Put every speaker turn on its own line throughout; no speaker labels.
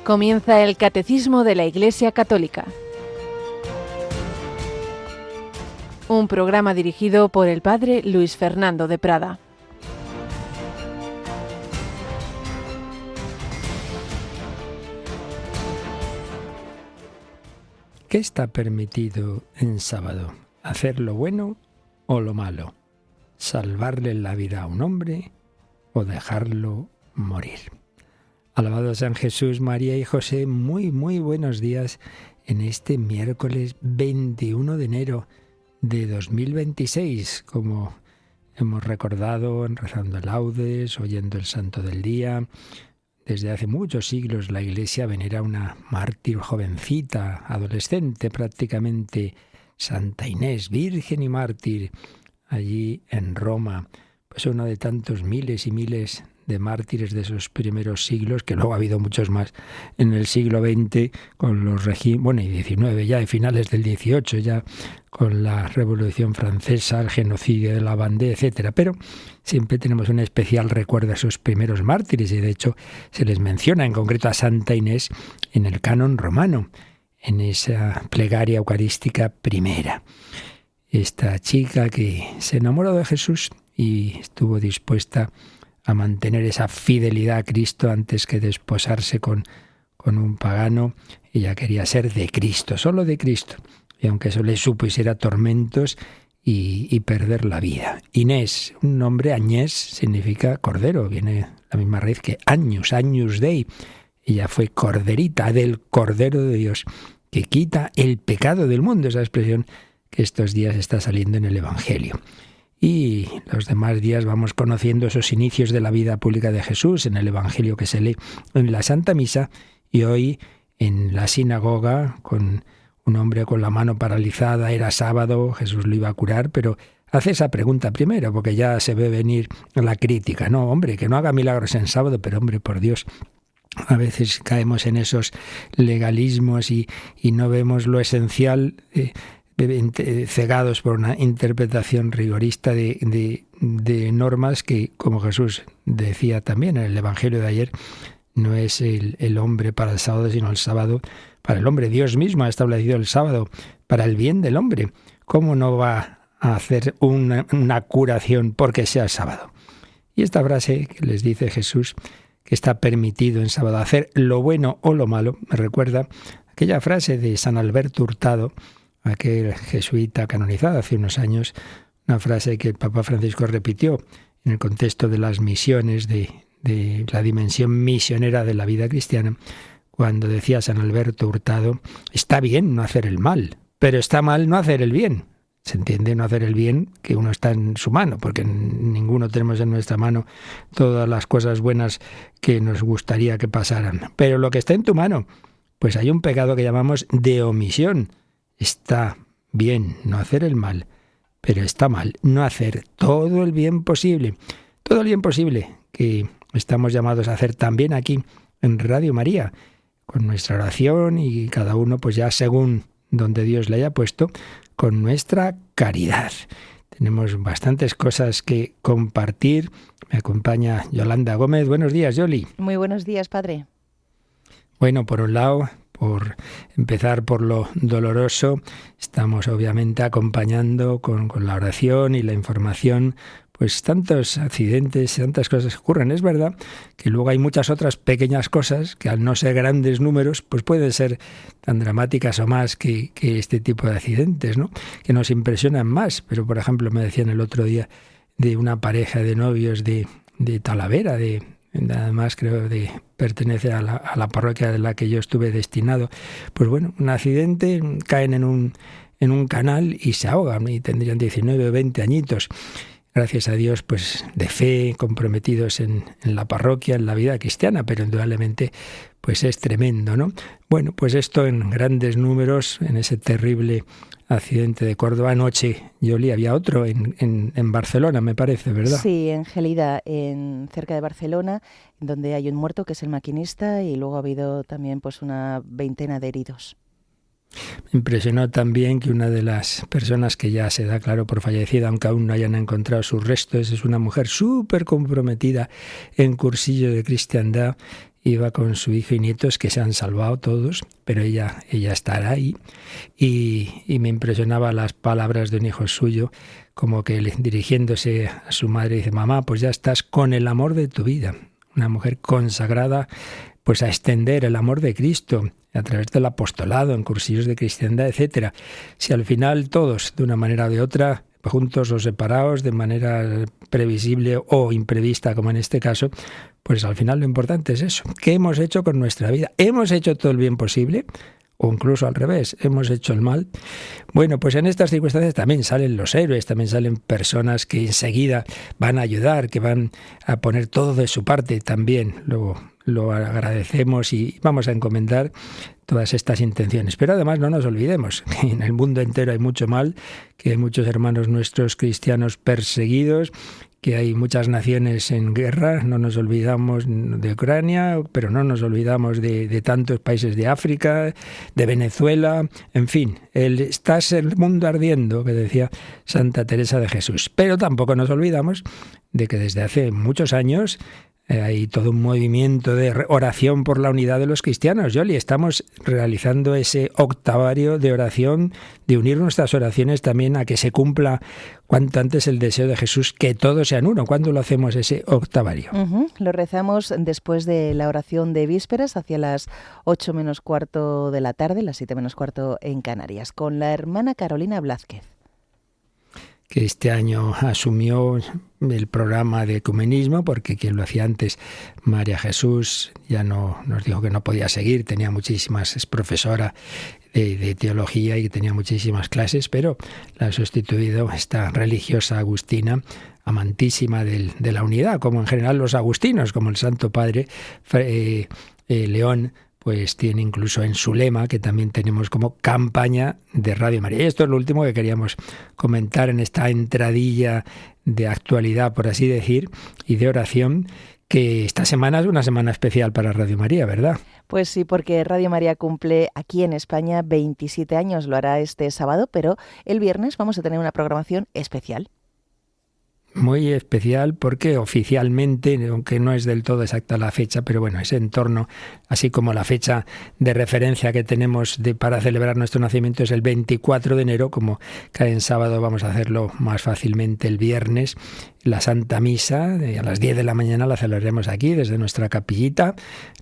Comienza el Catecismo de la Iglesia Católica. Un programa dirigido por el Padre Luis Fernando de Prada.
¿Qué está permitido en sábado? ¿Hacer lo bueno o lo malo? ¿Salvarle la vida a un hombre o dejarlo morir? Alabado San Jesús, María y José, muy buenos días en este miércoles 21 de enero de 2026, como hemos recordado rezando laudes, oyendo el Santo del Día. Desde hace muchos siglos la Iglesia venera a una mártir jovencita, adolescente prácticamente, Santa Inés, virgen y mártir, allí en Roma. Pues uno de tantos miles y miles de mártires de esos primeros siglos, que luego ha habido muchos más en el siglo XX, con los regímenes, y XIX ya, y finales del XVIII ya, con la Revolución Francesa, el genocidio de la Vendée, etcétera. Pero siempre tenemos un especial recuerdo a esos primeros mártires, y de hecho se les menciona en concreto a Santa Inés en el canon romano, en esa plegaria eucarística primera. Esta chica que se enamoró de Jesús y estuvo dispuesta a mantener esa fidelidad a Cristo antes que desposarse con un pagano. Ella quería ser de Cristo, solo de Cristo, y aunque eso le supusiera tormentos y perder la vida. Inés, un nombre, Agnès, significa cordero, viene la misma raíz que Agnus, Agnus Dei. Ella fue corderita del Cordero de Dios, que quita el pecado del mundo, esa expresión que estos días está saliendo en el Evangelio. Y los demás días vamos conociendo esos inicios de la vida pública de Jesús en el Evangelio que se lee en la Santa Misa, y hoy en la sinagoga con un hombre con la mano paralizada. Era sábado, Jesús lo iba a curar, pero hace esa pregunta primero porque ya se ve venir la crítica. No, hombre, que no haga milagros en sábado, pero hombre, por Dios, a veces caemos en esos legalismos y no vemos lo esencial, cegados por una interpretación rigorista de normas que, como Jesús decía también en el Evangelio de ayer, no es el hombre para el sábado, sino el sábado para el hombre. Dios mismo ha establecido el sábado para el bien del hombre. ¿Cómo no va a hacer una curación porque sea sábado? Y esta frase que les dice Jesús, que está permitido en sábado hacer lo bueno o lo malo, me recuerda aquella frase de San Alberto Hurtado, aquel jesuita canonizado hace unos años, una frase que el Papa Francisco repitió en el contexto de las misiones, de la dimensión misionera de la vida cristiana, cuando decía San Alberto Hurtado: está bien no hacer el mal, pero está mal no hacer el bien. Se entiende no hacer el bien que uno está en su mano, porque ninguno tenemos en nuestra mano todas las cosas buenas que nos gustaría que pasaran. Pero lo que está en tu mano, pues hay un pecado que llamamos de omisión. Está bien no hacer el mal, pero está mal no hacer todo el bien posible. Todo el bien posible que estamos llamados a hacer también aquí en Radio María, con nuestra oración y cada uno pues ya según donde Dios le haya puesto, con nuestra caridad. Tenemos bastantes cosas que compartir. Me acompaña Yolanda Gómez. Buenos días, Yoli.
Muy buenos días, padre.
Bueno, por un lado, por empezar por lo doloroso, estamos obviamente acompañando con la oración y la información, pues tantos accidentes, tantas cosas que ocurren. Es verdad que luego hay muchas otras pequeñas cosas que, al no ser grandes números, pues pueden ser tan dramáticas o más que este tipo de accidentes, ¿no? Que nos impresionan más. Pero, por ejemplo, me decían el otro día de una pareja de novios de Talavera, además creo que pertenece a la parroquia de la que yo estuve destinado. Pues bueno, un accidente, caen en un canal y se ahogan, y tendrían 19 o 20 añitos. Gracias a Dios, pues de fe, comprometidos en la parroquia, en la vida cristiana, pero indudablemente pues es tremendo, ¿no? Bueno, pues esto en grandes números, en ese terrible accidente de Córdoba. Anoche, Yoli, había otro en Barcelona, me parece, ¿verdad?
Sí, en Gelida, cerca de Barcelona, donde hay un muerto que es el maquinista, y luego ha habido también pues una veintena de heridos.
Me impresionó también que una de las personas que ya se da claro por fallecida, aunque aún no hayan encontrado sus restos, es una mujer súper comprometida en cursillo de cristiandad, iba con su hijo y nietos, que se han salvado todos, pero ella estará ahí. Y me impresionaba las palabras de un hijo suyo, como que dirigiéndose a su madre dice: mamá, pues ya estás con el amor de tu vida. Una mujer consagrada pues a extender el amor de Cristo a través del apostolado, en cursillos de cristiandad, etcétera. Si al final todos, de una manera o de otra, juntos o separados, de manera previsible o imprevista, como en este caso, pues al final lo importante es eso. ¿Qué hemos hecho con nuestra vida? ¿Hemos hecho todo el bien posible? O incluso al revés, hemos hecho el mal. Bueno, pues en estas circunstancias también salen los héroes, también salen personas que enseguida van a ayudar, que van a poner todo de su parte también. Lo agradecemos y vamos a encomendar todas estas intenciones. Pero además no nos olvidemos que en el mundo entero hay mucho mal, que hay muchos hermanos nuestros cristianos perseguidos, que hay muchas naciones en guerra. No nos olvidamos de Ucrania, pero no nos olvidamos de tantos países de África, de Venezuela, en fin, está el mundo ardiendo, que decía Santa Teresa de Jesús. Pero tampoco nos olvidamos de que desde hace muchos años hay todo un movimiento de oración por la unidad de los cristianos. Yoli, estamos realizando ese octavario de oración, de unir nuestras oraciones también a que se cumpla cuanto antes el deseo de Jesús, que todos sean uno. ¿Cuándo lo hacemos ese octavario?
Lo rezamos después de la oración de vísperas, hacia las 8 menos cuarto de la tarde, las 7 menos cuarto en Canarias, con la hermana Carolina Blázquez,
que este año asumió el programa de ecumenismo, porque quien lo hacía antes, María Jesús, ya no nos dijo que no podía seguir, tenía muchísimas, es profesora de teología y tenía muchísimas clases, pero la ha sustituido esta religiosa agustina, amantísima de la unidad, como en general los agustinos, como el Santo Padre León, pues tiene incluso en su lema, que también tenemos como campaña de Radio María. Y esto es lo último que queríamos comentar en esta entradilla de actualidad, por así decir, y de oración, que esta semana es una semana especial para Radio María, ¿verdad?
Pues sí, porque Radio María cumple aquí en España 27 años, lo hará este sábado, pero el viernes vamos a tener una programación especial.
Muy especial porque oficialmente, aunque no es del todo exacta la fecha, pero bueno, es en torno, así como la fecha de referencia que tenemos para celebrar nuestro nacimiento es el 24 de enero, como cae en sábado vamos a hacerlo más fácilmente el viernes. La Santa Misa, a las 10 de la mañana la celebraremos aquí desde nuestra capillita,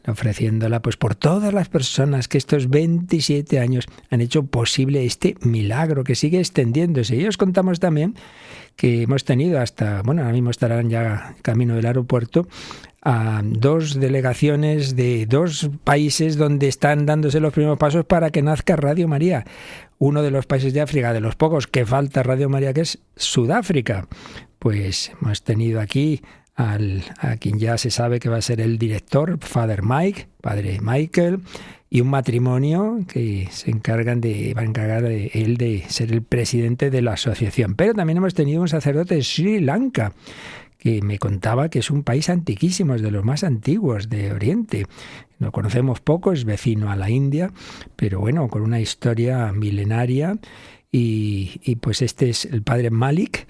ofreciéndola pues por todas las personas que estos 27 años han hecho posible este milagro que sigue extendiéndose. Y os contamos también que hemos tenido hasta, bueno, ahora mismo estarán ya camino del aeropuerto, a 2 delegaciones de 2 países donde están dándose los primeros pasos para que nazca Radio María. Uno de los países de África, de los pocos que falta Radio María, que es Sudáfrica. Pues hemos tenido aquí a quien ya se sabe que va a ser el director, Padre Michael, y un matrimonio que va a encargar de él de ser el presidente de la asociación. Pero también hemos tenido un sacerdote de Sri Lanka, que me contaba que es un país antiquísimo, es de los más antiguos de Oriente. Lo conocemos poco, es vecino a la India, pero bueno, con una historia milenaria. Y pues este es el padre Malik,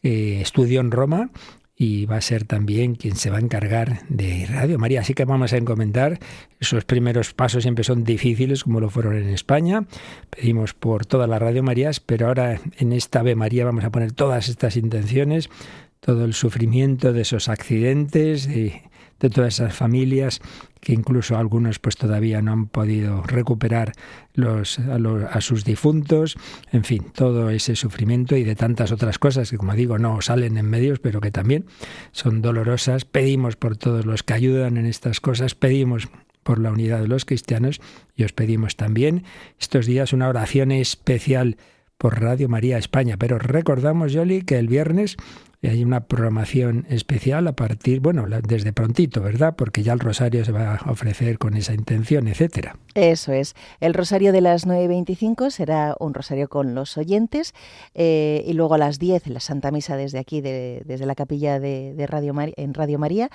estudió en Roma, y va a ser también quien se va a encargar de Radio María. Así que vamos a encomendar. Esos primeros pasos siempre son difíciles, como lo fueron en España. Pedimos por todas las Radio Marías, pero ahora en esta Ave María vamos a poner todas estas intenciones, todo el sufrimiento de esos accidentes, de todas esas familias que incluso algunos pues todavía no han podido recuperar a sus difuntos, en fin, todo ese sufrimiento y de tantas otras cosas que, como digo, no salen en medios, pero que también son dolorosas. Pedimos por todos los que ayudan en estas cosas, pedimos por la unidad de los cristianos y os pedimos también estos días una oración especial por Radio María España. Pero recordamos, Yoli, que el viernes hay una programación especial a partir, desde prontito, ¿verdad? Porque ya el rosario se va a ofrecer con esa intención, etcétera.
Eso es. El rosario de las 9:25 será un rosario con los oyentes y luego a las 10 la Santa Misa desde aquí, desde la capilla de Radio en Radio María.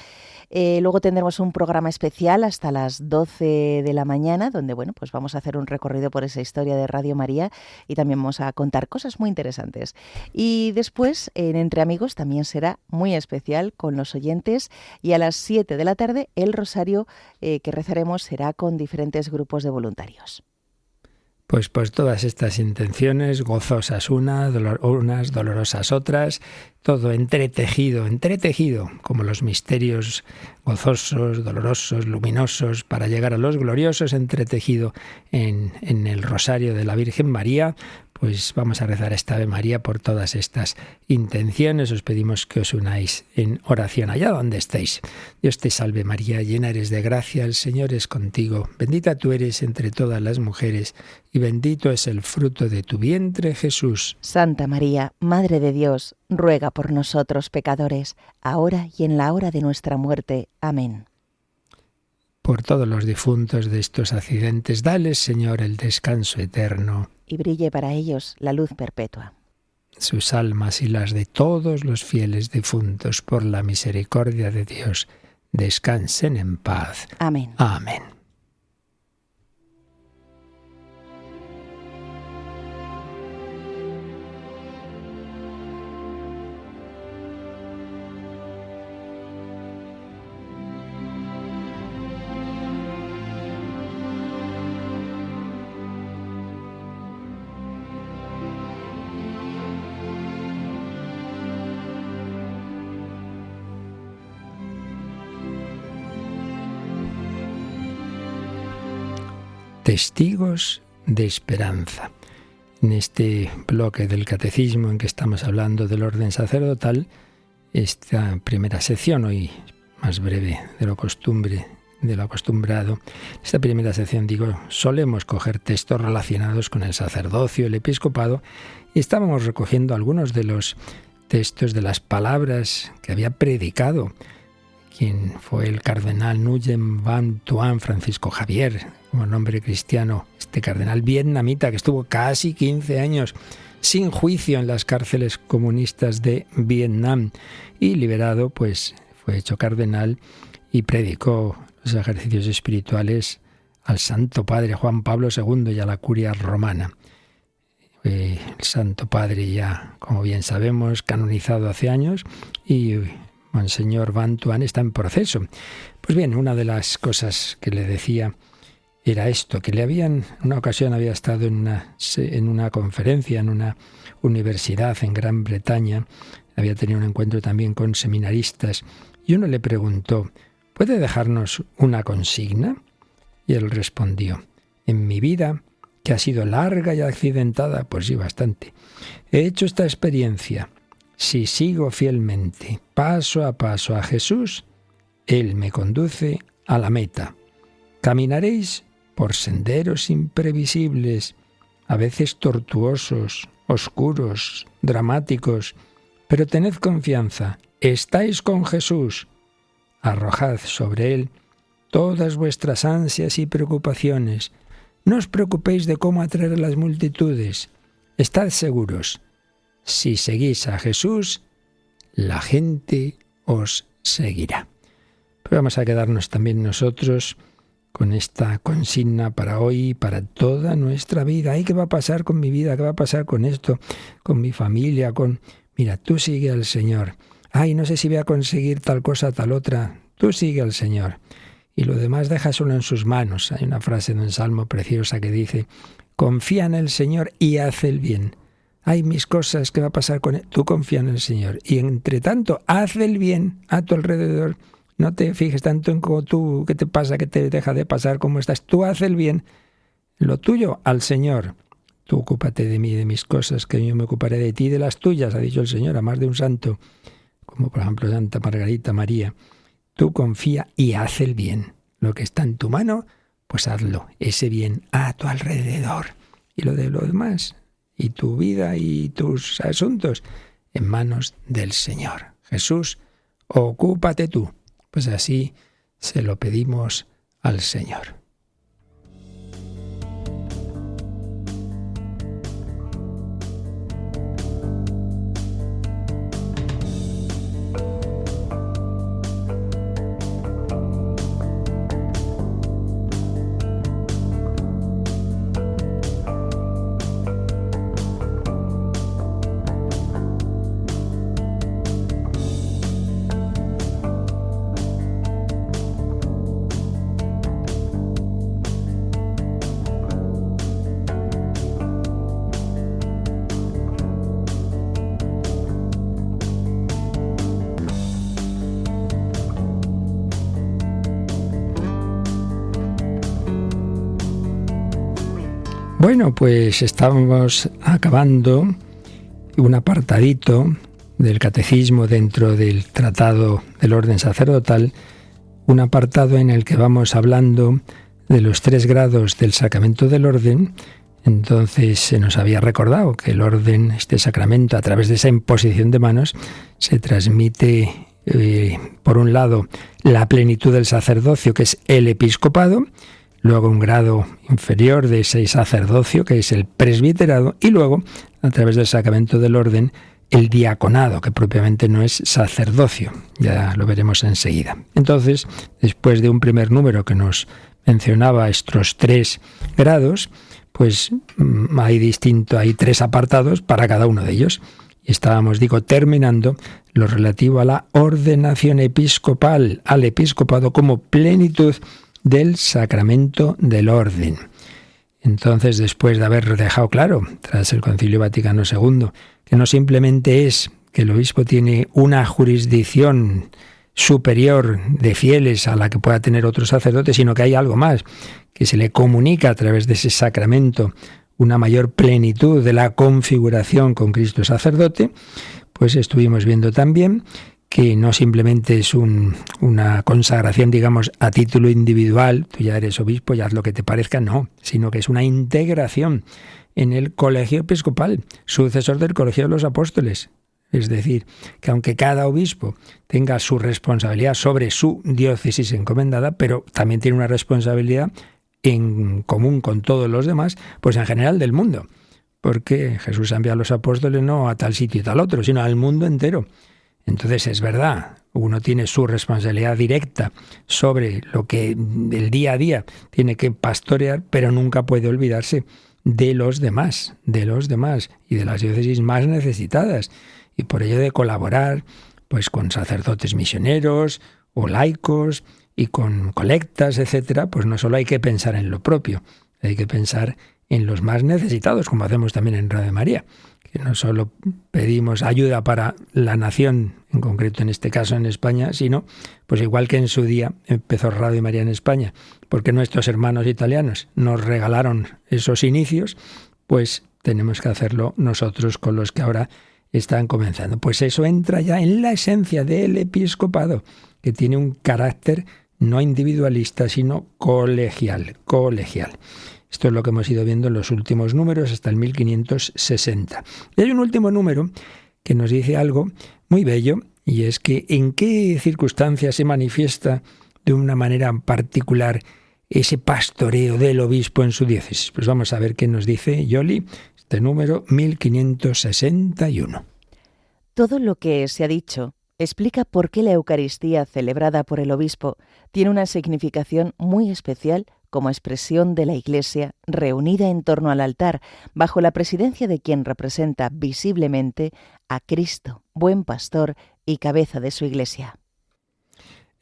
Luego tendremos un programa especial hasta las 12 de la mañana donde bueno, pues vamos a hacer un recorrido por esa historia de Radio María y también vamos a contar cosas muy interesantes. Y después en Entre Amigos también será muy especial con los oyentes y a las 7 de la tarde el rosario que rezaremos será con diferentes grupos de voluntarios.
Pues todas estas intenciones, gozosas unas, dolorosas otras, todo entretejido, como los misterios gozosos, dolorosos, luminosos, para llegar a los gloriosos, entretejido en el rosario de la Virgen María. Pues vamos a rezar esta Ave María por todas estas intenciones. Os pedimos que os unáis en oración allá donde estéis. Dios te salve María, llena eres de gracia, el Señor es contigo. Bendita tú eres entre todas las mujeres y bendito es el fruto de tu vientre, Jesús.
Santa María, Madre de Dios, ruega por nosotros pecadores, ahora y en la hora de nuestra muerte. Amén.
Por todos los difuntos de estos accidentes, dales, Señor, el descanso eterno.
Y brille para ellos la luz perpetua.
Sus almas y las de todos los fieles difuntos, por la misericordia de Dios, descansen en paz.
Amén.
Amén. Testigos de esperanza. En este bloque del catecismo en que estamos hablando del orden sacerdotal, esta primera sección, hoy más breve de lo acostumbrado, esta primera sección, solemos coger textos relacionados con el sacerdocio, el episcopado, y estábamos recogiendo algunos de los textos de las palabras que había predicado quien fue el cardenal Nguyen Van Thuan, Francisco Javier, como nombre cristiano, este cardenal vietnamita que estuvo casi 15 años sin juicio en las cárceles comunistas de Vietnam y liberado, pues fue hecho cardenal y predicó los ejercicios espirituales al Santo Padre Juan Pablo II y a la Curia Romana. El Santo Padre ya, como bien sabemos, canonizado hace años y Monseñor Van Thuan está en proceso. Pues bien, una de las cosas que le decía era esto, que en una ocasión había estado en una conferencia, en una universidad en Gran Bretaña, había tenido un encuentro también con seminaristas, y uno le preguntó, ¿puede dejarnos una consigna? Y él respondió, en mi vida, que ha sido larga y accidentada, pues sí, bastante, he hecho esta experiencia. Si sigo fielmente, paso a paso a Jesús, Él me conduce a la meta. Caminaréis por senderos imprevisibles, a veces tortuosos, oscuros, dramáticos, pero tened confianza, estáis con Jesús. Arrojad sobre Él todas vuestras ansias y preocupaciones. No os preocupéis de cómo atraer a las multitudes. Estad seguros. Si seguís a Jesús, la gente os seguirá. Pero vamos a quedarnos también nosotros con esta consigna para hoy y para toda nuestra vida. ¿Qué va a pasar con mi vida? ¿Qué va a pasar con esto? Con mi familia, Mira, tú sigue al Señor. No sé si voy a conseguir tal cosa, tal otra. Tú sigue al Señor. Y lo demás déjaselo en sus manos. Hay una frase de un salmo preciosa que dice, confía en el Señor y haz el bien. Mis cosas, ¿qué va a pasar con él? Tú confía en el Señor. Y entre tanto, haz el bien a tu alrededor. No te fijes tanto en cómo tú, qué te pasa, qué te deja de pasar, cómo estás. Tú haz el bien. Lo tuyo al Señor. Tú ocúpate de mí, de mis cosas, que yo me ocuparé de ti y de las tuyas, ha dicho el Señor, a más de un santo, como por ejemplo Santa Margarita María. Tú confía y haz el bien. Lo que está en tu mano, pues hazlo. Ese bien a tu alrededor. Y lo demás, y tu vida y tus asuntos en manos del Señor. Jesús, ocúpate tú. Pues así se lo pedimos al Señor. Bueno, pues estamos acabando un apartadito del catecismo dentro del Tratado del Orden Sacerdotal, un apartado en el que vamos hablando de los 3 grados del sacramento del orden. Entonces se nos había recordado que el orden, este sacramento, a través de esa imposición de manos, se transmite, por un lado, la plenitud del sacerdocio, que es el episcopado, luego un grado inferior de ese sacerdocio, que es el presbiterado, y luego, a través del sacramento del orden, el diaconado, que propiamente no es sacerdocio. Ya lo veremos enseguida. Entonces, después de un primer número que nos mencionaba estos 3 grados, pues hay 3 apartados para cada uno de ellos. Y estábamos, terminando lo relativo a la ordenación episcopal, al episcopado como plenitud del sacramento del orden. Entonces, después de haber dejado claro, tras el Concilio Vaticano II, que no simplemente es que el obispo tiene una jurisdicción superior de fieles a la que pueda tener otro sacerdote, sino que hay algo más, que se le comunica a través de ese sacramento una mayor plenitud de la configuración con Cristo sacerdote, pues estuvimos viendo también que no simplemente es una consagración, a título individual, tú ya eres obispo, ya haz lo que te parezca, no, sino que es una integración en el colegio episcopal, sucesor del colegio de los apóstoles. Es decir, que aunque cada obispo tenga su responsabilidad sobre su diócesis encomendada, pero también tiene una responsabilidad en común con todos los demás, pues en general del mundo. Porque Jesús envía a los apóstoles no a tal sitio y tal otro, sino al mundo entero. Entonces es verdad, uno tiene su responsabilidad directa sobre lo que el día a día tiene que pastorear, pero nunca puede olvidarse de los demás y de las diócesis más necesitadas. Y por ello de colaborar pues con sacerdotes misioneros o laicos y con colectas, etcétera, pues no solo hay que pensar en lo propio, hay que pensar en los más necesitados, como hacemos también en Radio María, que no solo pedimos ayuda para la nación, en concreto en este caso en España, sino, pues igual que en su día empezó Radio María en España, porque nuestros hermanos italianos nos regalaron esos inicios, pues tenemos que hacerlo nosotros con los que ahora están comenzando. Pues eso entra ya en la esencia del episcopado, que tiene un carácter no individualista, sino colegial. Esto es lo que hemos ido viendo en los últimos números hasta el 1560. Y hay un último número que nos dice algo muy bello, y es que en qué circunstancias se manifiesta de una manera particular ese pastoreo del obispo en su diócesis. Pues vamos a ver qué nos dice Yoli, este número 1561.
Todo lo que se ha dicho explica por qué la Eucaristía celebrada por el obispo tiene una significación muy especial como expresión de la Iglesia reunida en torno al altar, bajo la presidencia de quien representa visiblemente a Cristo, buen pastor y cabeza de su Iglesia.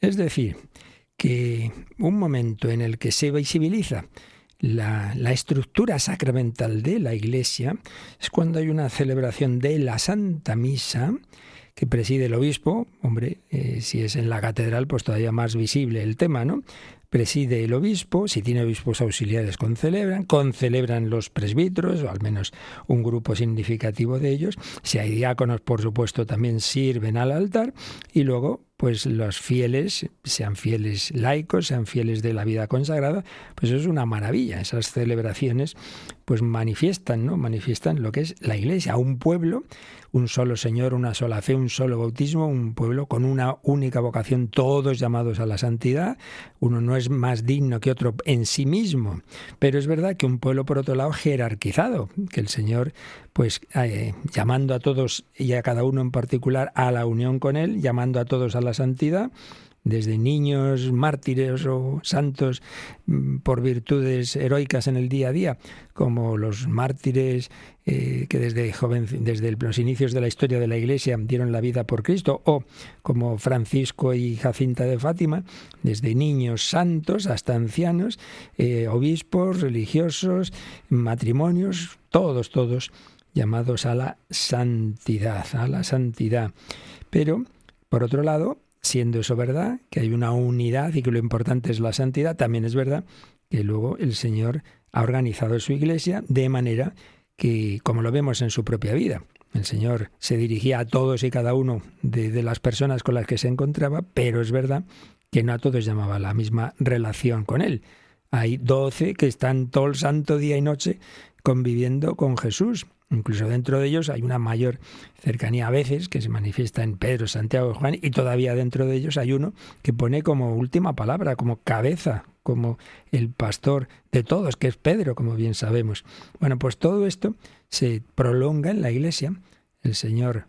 Es decir, que un momento en el que se visibiliza la estructura sacramental de la Iglesia es cuando hay una celebración de la Santa Misa que preside el obispo. Si es en la catedral, pues todavía más visible el tema, ¿no? Preside el obispo, si tiene obispos auxiliares concelebran los presbíteros, o al menos un grupo significativo de ellos. Si hay diáconos, por supuesto, también sirven al altar, y luego pues los fieles, sean fieles laicos, sean fieles de la vida consagrada, pues eso es una maravilla. Esas celebraciones pues manifiestan lo que es la Iglesia, un pueblo, un solo Señor, una sola fe, un solo bautismo, un pueblo con una única vocación, todos llamados a la santidad. Uno no es más digno que otro en sí mismo, pero es verdad que un pueblo, por otro lado, jerarquizado, que el Señor, pues llamando a todos y a cada uno en particular a la unión con Él, llamando a todos a la santidad, desde niños mártires o santos por virtudes heroicas en el día a día, como los mártires que desde los inicios de la historia de la Iglesia dieron la vida por Cristo, o como Francisco y Jacinta de Fátima, desde niños santos hasta ancianos, obispos, religiosos, matrimonios, todos llamados a la santidad, Pero, por otro lado, siendo eso verdad, que hay una unidad y que lo importante es la santidad, también es verdad que luego el Señor ha organizado su Iglesia de manera que, como lo vemos en su propia vida, el Señor se dirigía a todos y cada uno de las personas con las que se encontraba, pero es verdad que no a todos llamaba la misma relación con Él. Hay 12 que están todo el santo día y noche conviviendo con Jesús. Incluso dentro de ellos hay una mayor cercanía a veces que se manifiesta en Pedro, Santiago y Juan, y todavía dentro de ellos hay uno que pone como última palabra, como cabeza, como el pastor de todos, que es Pedro, como bien sabemos. Bueno, pues todo esto se prolonga en la Iglesia. El Señor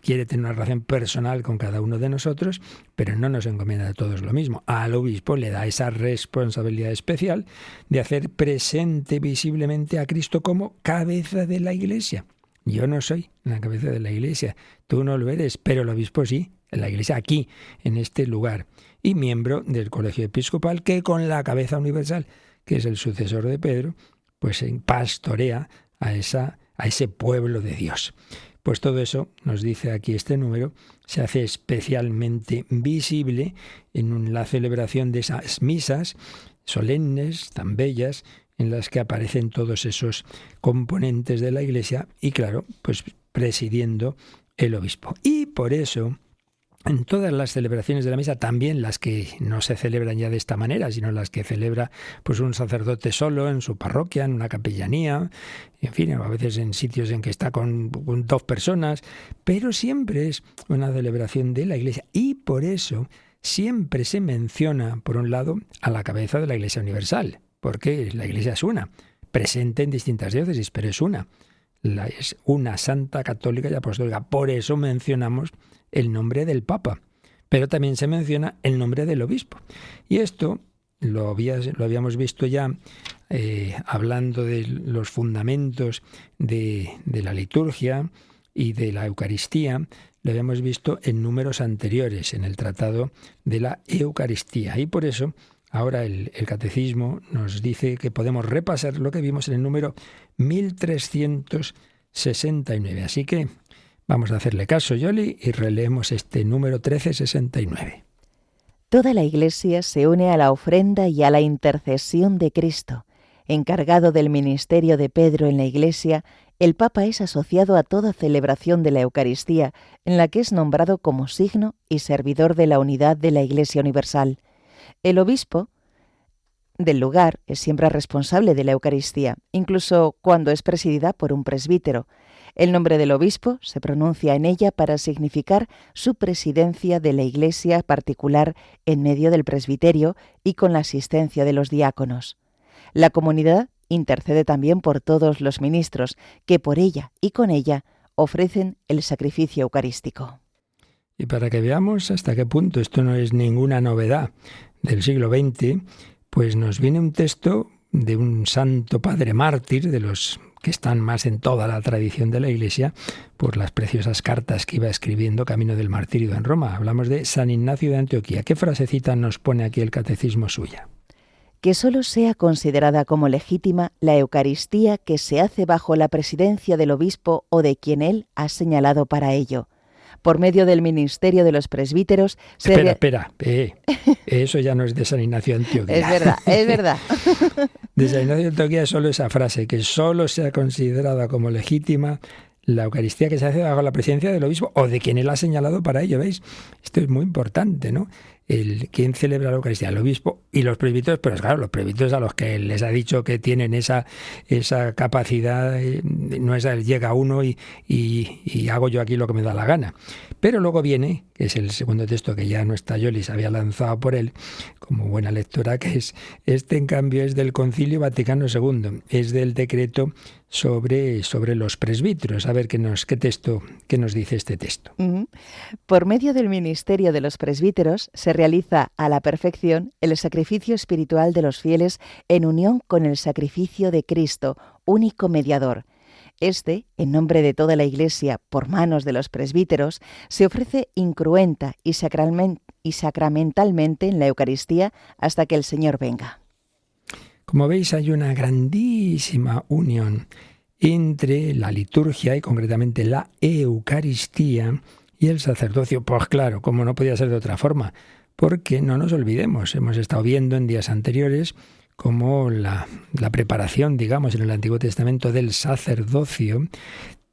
quiere tener una relación personal con cada uno de nosotros, pero no nos encomienda a todos lo mismo. Al obispo le da esa responsabilidad especial de hacer presente visiblemente a Cristo como cabeza de la Iglesia. Yo no soy la cabeza de la Iglesia, tú no lo eres, pero el obispo sí, en la Iglesia aquí, en este lugar, y miembro del Colegio Episcopal que con la cabeza universal, que es el sucesor de Pedro, pues pastorea a ese pueblo de Dios. Pues todo eso, nos dice aquí este número, se hace especialmente visible en la celebración de esas misas solemnes, tan bellas, en las que aparecen todos esos componentes de la Iglesia y, claro, pues presidiendo el obispo. Y por eso, en todas las celebraciones de la misa, también las que no se celebran ya de esta manera, sino las que celebra pues un sacerdote solo en su parroquia, en una capellanía, en fin, a veces en sitios en que está con 2 personas, pero siempre es una celebración de la Iglesia. Y por eso siempre se menciona, por un lado, a la cabeza de la Iglesia Universal, porque la Iglesia es una, presente en distintas diócesis, pero es una. Es una santa, católica y apostólica. Por eso mencionamos el nombre del Papa, pero también se menciona el nombre del obispo. Y esto lo habíamos visto ya hablando de los fundamentos de la liturgia y de la Eucaristía. Lo habíamos visto en números anteriores, en el Tratado de la Eucaristía. Y por eso ahora el Catecismo nos dice que podemos repasar lo que vimos en el número 1369. Así que vamos a hacerle caso, Yoli, y releemos este número 1369.
Toda la Iglesia se une a la ofrenda y a la intercesión de Cristo. Encargado del ministerio de Pedro en la Iglesia, el Papa es asociado a toda celebración de la Eucaristía, en la que es nombrado como signo y servidor de la unidad de la Iglesia Universal. El obispo del lugar es siempre responsable de la Eucaristía, incluso cuando es presidida por un presbítero. El nombre del obispo se pronuncia en ella para significar su presidencia de la Iglesia particular en medio del presbiterio y con la asistencia de los diáconos. La comunidad intercede también por todos los ministros que por ella y con ella ofrecen el sacrificio eucarístico.
Y para que veamos hasta qué punto esto no es ninguna novedad del siglo XX, pues nos viene un texto de un santo padre mártir, de los que están más en toda la tradición de la Iglesia, por las preciosas cartas que iba escribiendo camino del martirio en Roma. Hablamos de San Ignacio de Antioquía. ¿Qué frasecita nos pone aquí el catecismo suya?
Que sólo sea considerada como legítima la Eucaristía que se hace bajo la presidencia del obispo o de quien él ha señalado para ello. Por medio del ministerio de los presbíteros...
Espera, eso ya no es de San Ignacio de Antioquía.
Es verdad.
De San Ignacio de Antioquía es solo esa frase, que solo sea considerada como legítima la Eucaristía que se hace bajo la presidencia del obispo o de quien él ha señalado para ello, ¿veis? Esto es muy importante, ¿no? ¿Quién celebra la Eucaristía? El obispo y los presbíteros, pero claro, los presbíteros a los que les ha dicho que tienen esa capacidad, no es llega uno y hago yo aquí lo que me da la gana. Pero luego viene, que es el segundo texto que ya nuestra Yoli se había lanzado por él, como buena lectora que es, este en cambio es del Concilio Vaticano II, es del decreto sobre los presbíteros. A ver qué nos dice este texto.
Por medio del ministerio de los presbíteros se realiza a la perfección el sacrificio espiritual de los fieles en unión con el sacrificio de Cristo, único mediador. Este, en nombre de toda la Iglesia, por manos de los presbíteros, se ofrece incruenta y sacramentalmente en la Eucaristía hasta que el Señor venga.
Como veis, hay una grandísima unión entre la liturgia y concretamente la Eucaristía y el sacerdocio. Pues claro, como no podía ser de otra forma, porque no nos olvidemos, hemos estado viendo en días anteriores como la preparación, digamos, en el Antiguo Testamento del sacerdocio,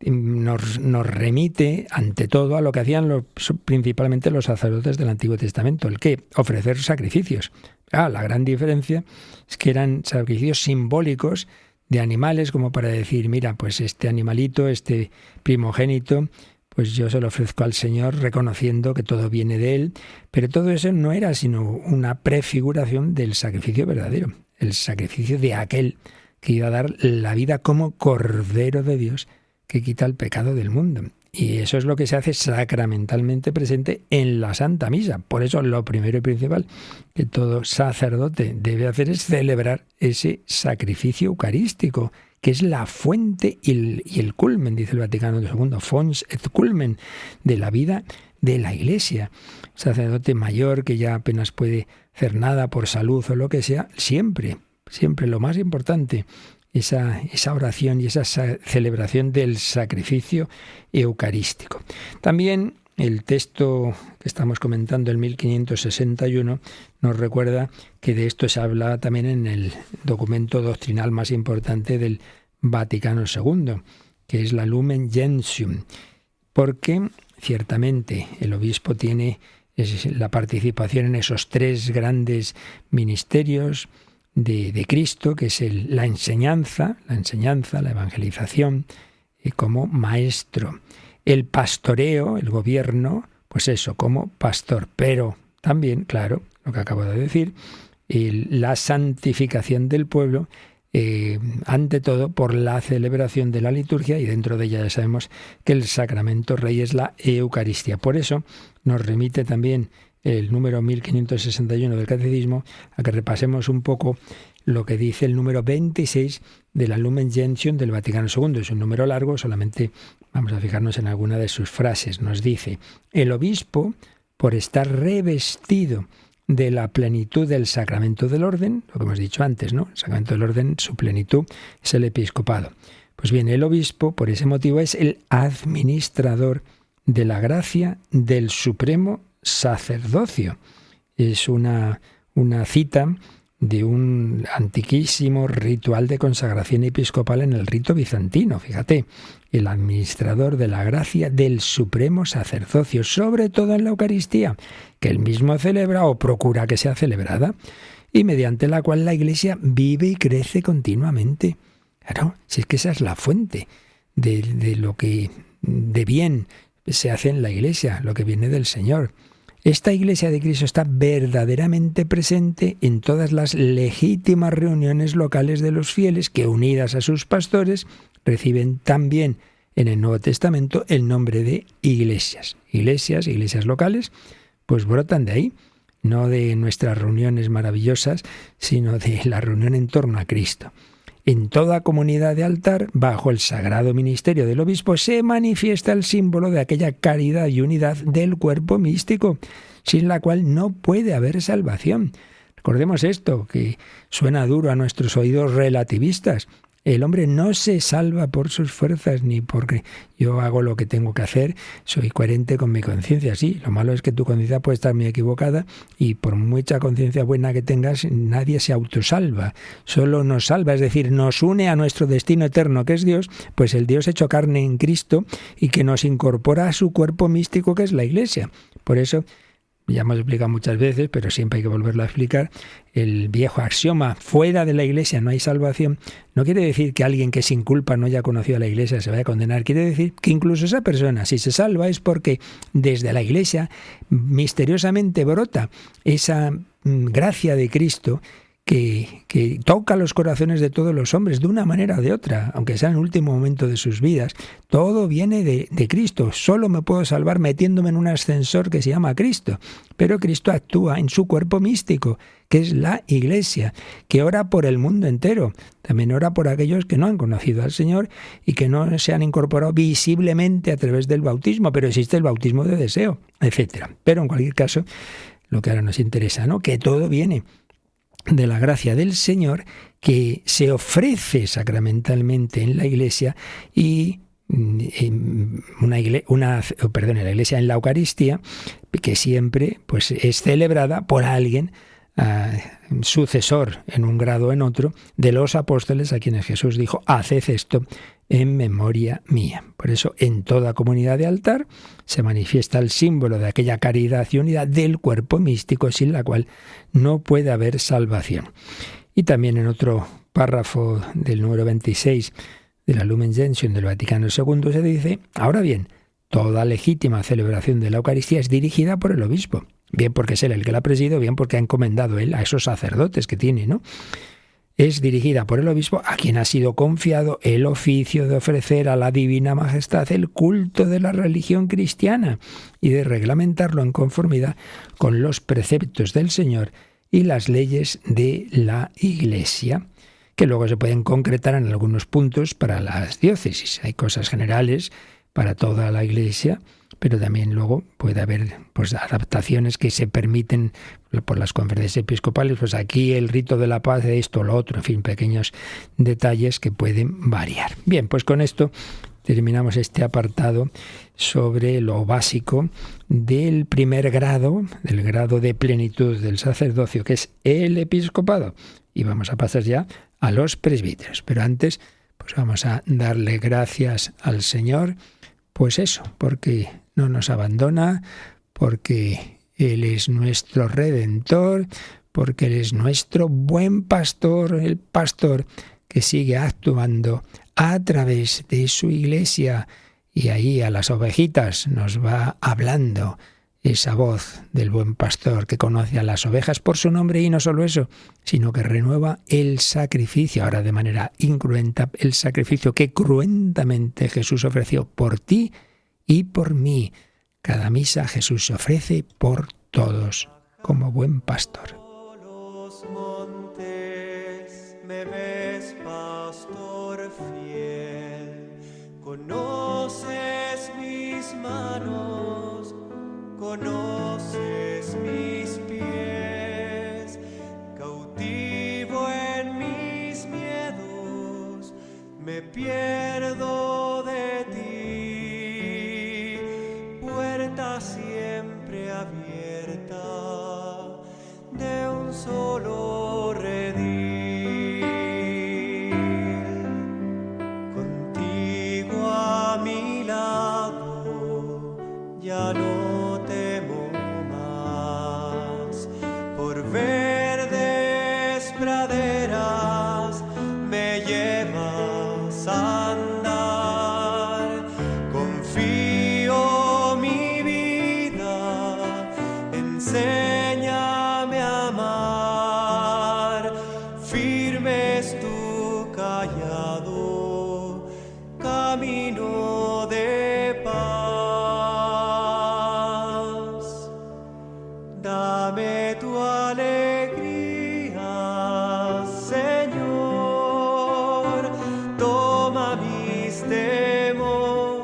nos remite ante todo a lo que hacían principalmente los sacerdotes del Antiguo Testamento, el que ofrecer sacrificios. La gran diferencia es que eran sacrificios simbólicos de animales, como para decir, mira, pues este animalito, este primogénito, pues yo se lo ofrezco al Señor reconociendo que todo viene de Él, pero todo eso no era sino una prefiguración del sacrificio verdadero, el sacrificio de aquel que iba a dar la vida como Cordero de Dios que quita el pecado del mundo. Y eso es lo que se hace sacramentalmente presente en la Santa Misa. Por eso lo primero y principal que todo sacerdote debe hacer es celebrar ese sacrificio eucarístico, que es la fuente y el culmen, dice el Vaticano II, fons et culmen de la vida de la Iglesia. Sacerdote mayor que ya apenas puede hacer nada por salud o lo que sea, siempre lo más importante, esa oración y esa celebración del sacrificio eucarístico. También el texto que estamos comentando, el 1561, nos recuerda que de esto se habla también en el documento doctrinal más importante del Vaticano II, que es la Lumen Gentium, porque ciertamente el obispo tiene la participación en esos tres grandes ministerios de Cristo, que es la enseñanza, la evangelización, como maestro. El pastoreo, el gobierno, pues eso, como pastor. Pero también, claro, lo que acabo de decir, la santificación del pueblo, ante todo por la celebración de la liturgia, y dentro de ella ya sabemos que el sacramento rey es la Eucaristía. Por eso nos remite también el número 1561 del Catecismo a que repasemos un poco lo que dice el número 26 de la Lumen Gentium del Vaticano II. Es un número largo, solamente vamos a fijarnos en alguna de sus frases. Nos dice: el obispo, por estar revestido de la plenitud del sacramento del orden, lo que hemos dicho antes, ¿no? El sacramento del orden, su plenitud es el episcopado. Pues bien, el obispo, por ese motivo, es el administrador de la gracia del supremo sacerdocio. Es una cita de un antiquísimo ritual de consagración episcopal en el rito bizantino. Fíjate, el administrador de la gracia del supremo sacerdocio, sobre todo en la Eucaristía, que él mismo celebra o procura que sea celebrada, y mediante la cual la Iglesia vive y crece continuamente. Claro, si es que esa es la fuente de lo que de bien se hace en la Iglesia, lo que viene del Señor. Esta Iglesia de Cristo está verdaderamente presente en todas las legítimas reuniones locales de los fieles que, unidas a sus pastores, reciben también en el Nuevo Testamento el nombre de iglesias. Iglesias locales, pues brotan de ahí, no de nuestras reuniones maravillosas, sino de la reunión en torno a Cristo. En toda comunidad de altar, bajo el sagrado ministerio del obispo, se manifiesta el símbolo de aquella caridad y unidad del cuerpo místico, sin la cual no puede haber salvación. Recordemos esto, que suena duro a nuestros oídos relativistas. El hombre no se salva por sus fuerzas, ni porque yo hago lo que tengo que hacer, soy coherente con mi conciencia. Sí, lo malo es que tu conciencia puede estar muy equivocada y por mucha conciencia buena que tengas, nadie se autosalva. Solo nos salva, es decir, nos une a nuestro destino eterno, que es Dios, pues el Dios hecho carne en Cristo y que nos incorpora a su cuerpo místico, que es la Iglesia. Por eso, ya hemos explicado muchas veces, pero siempre hay que volverlo a explicar, el viejo axioma, fuera de la Iglesia no hay salvación, no quiere decir que alguien que sin culpa no haya conocido a la Iglesia se vaya a condenar. Quiere decir que incluso esa persona, si se salva, es porque desde la Iglesia misteriosamente brota esa gracia de Cristo que toca los corazones de todos los hombres de una manera o de otra, aunque sea en el último momento de sus vidas. Todo viene de Cristo. Solo me puedo salvar metiéndome en un ascensor que se llama Cristo. Pero Cristo actúa en su cuerpo místico, que es la Iglesia, que ora por el mundo entero. También ora por aquellos que no han conocido al Señor y que no se han incorporado visiblemente a través del bautismo, pero existe el bautismo de deseo, etc. Pero en cualquier caso, lo que ahora nos interesa, ¿no? Que todo viene de la gracia del Señor, que se ofrece sacramentalmente en la Iglesia y la Iglesia en la Eucaristía, que siempre pues es celebrada por alguien sucesor en un grado o en otro de los apóstoles a quienes Jesús dijo: haced esto en memoria mía. Por eso en toda comunidad de altar se manifiesta el símbolo de aquella caridad y unidad del cuerpo místico sin la cual no puede haber salvación. Y también en otro párrafo del número 26 de la Lumen Gentium del Vaticano II se dice: ahora bien, toda legítima celebración de la Eucaristía es dirigida por el obispo, bien porque es él el que la preside, o bien porque ha encomendado él a esos sacerdotes que tiene, ¿no? Es dirigida por el obispo, a quien ha sido confiado el oficio de ofrecer a la Divina Majestad el culto de la religión cristiana y de reglamentarlo en conformidad con los preceptos del Señor y las leyes de la Iglesia, que luego se pueden concretar en algunos puntos para las diócesis. Hay cosas generales para toda la Iglesia, pero también luego puede haber adaptaciones que se permiten por las conferencias episcopales. Pues aquí el rito de la paz, esto, lo otro, en fin, pequeños detalles que pueden variar. Bien, pues con esto terminamos este apartado sobre lo básico del primer grado, del grado de plenitud del sacerdocio, que es el episcopado. Y vamos a pasar ya a los presbíteros. Pero antes, pues vamos a darle gracias al Señor, pues eso, porque no nos abandona, porque Él es nuestro Redentor, porque Él es nuestro buen pastor, el pastor que sigue actuando a través de su Iglesia, y ahí a las ovejitas nos va hablando esa voz del buen pastor que conoce a las ovejas por su nombre, y no solo eso, sino que renueva el sacrificio, ahora de manera incruenta, el sacrificio que cruentamente Jesús ofreció por ti y por mí. Cada misa Jesús se ofrece por todos como buen pastor.
Los montes me ves, pastor fiel, conoces mis manos, conoces mis pies, cautivo en mis miedos, me pierdo de ti, puerta siempre abierta de un solo redil, contigo a mi lado ya no temo más, por verdes praderas me llevas a andar, confío mi vida, enséñame a amar, firme es tu callado, camino de paz. Dame tu alegría, Señor, toma mis temores,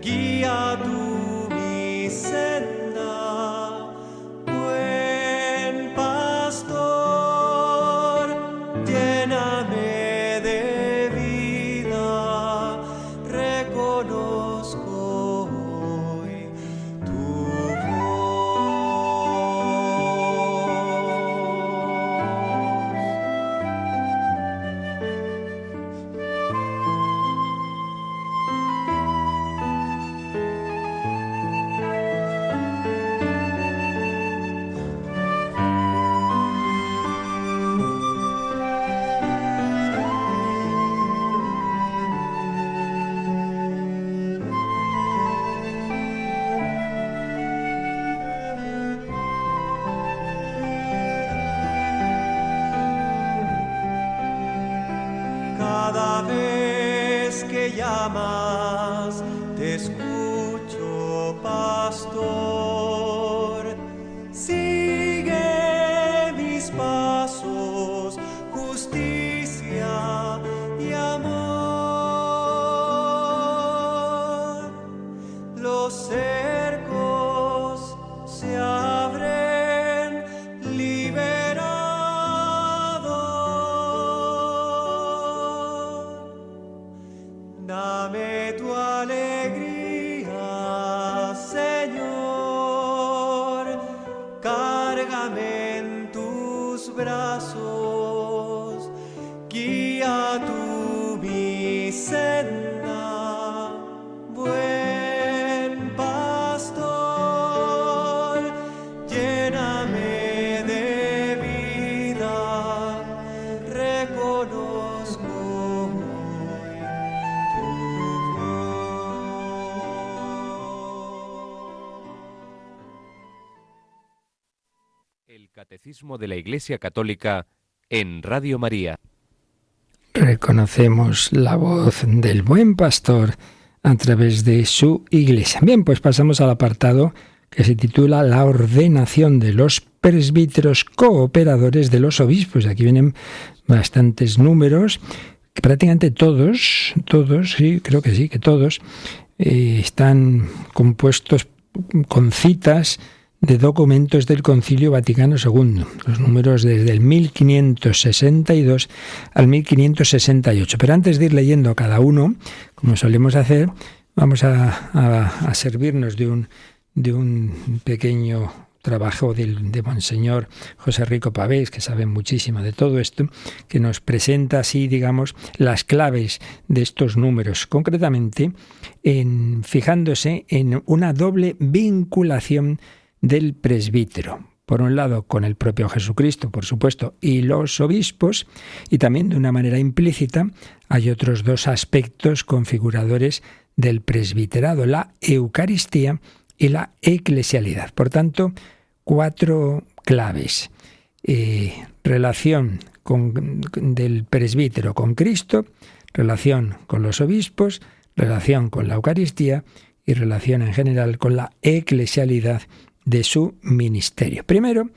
guía tú mi senda, buen pastor, lléname de vida, reconozco hoy tu voz. Cada vez que llamas, te escucho, pastor. Sigue mis pasos, justicia y amor. Los cercos se abren, liberador. Dame tu alegría, Señor, cárgame brazos, guía tú mi senda, buen pastor, lléname de vida, reconozco hoy tu voz.
El Catecismo de la Iglesia Católica en Radio María.
Reconocemos la voz del buen pastor a través de su Iglesia. Bien, pues pasamos al apartado que se titula La ordenación de los presbíteros cooperadores de los obispos. Aquí vienen bastantes números, que prácticamente todos, sí, creo que sí, que todos, están compuestos con citas de documentos del Concilio Vaticano II, los números desde el 1562 al 1568. Pero antes de ir leyendo cada uno, como solemos hacer, vamos a servirnos de un pequeño trabajo de Monseñor José Rico Pavés, que sabe muchísimo de todo esto, que nos presenta así, digamos, las claves de estos números, concretamente fijándose en una doble vinculación del presbítero. Por un lado, con el propio Jesucristo, por supuesto, y los obispos, y también de una manera implícita hay otros dos aspectos configuradores del presbiterado, la Eucaristía y la eclesialidad. Por tanto, 4 claves. Relación del presbítero con Cristo, relación con los obispos, relación con la Eucaristía y relación en general con la eclesialidad de su ministerio. Primero,